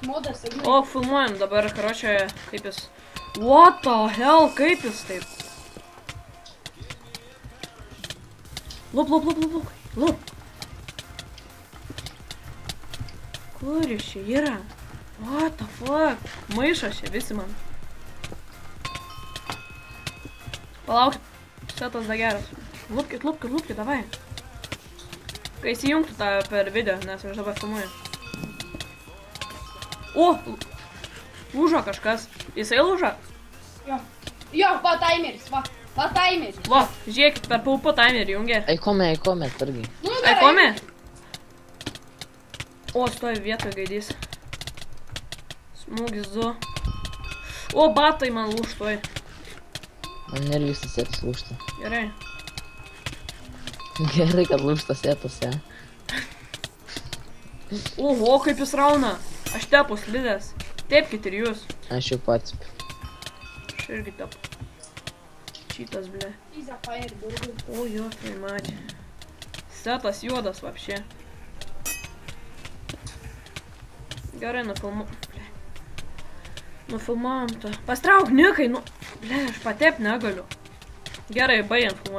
modas. O, filmuojam dabar, karočią, kaip jis. What the hell, kaip jis taip? Lup. Kur jis čia yra? What the fuck? Maišas čia visi man. Palauk, setas da geras. Lupkit, davai. Kai įsijungtų tą per video, nes aš dabar filmuoju. O, lūžo kažkas. Jisai lūžo? Jo, va timeris, va timeris. Va, žiūrėkit, per paupo timerį jungia. Eikome, targi. Eikome? O, stovi vietoje gaidys. Smūgis 2. O, batai man lūžtoj. Man nervis tas sėtas lūžta. Gerai. Gerai, kad lūžta sėtas, ja. Oho, kaip jis rauna. Aš tepu slidės. Tepkit ir jūs. Aš jau pats. Aš irgi tepu. Šitas, ble. O, jo, tai matė. Setas juodas vapšė. Gerai, nufilmavom tą. Pastrauk, nikai, nu. Ble, aš patep negaliu. Gerai, baigiam filmuoti.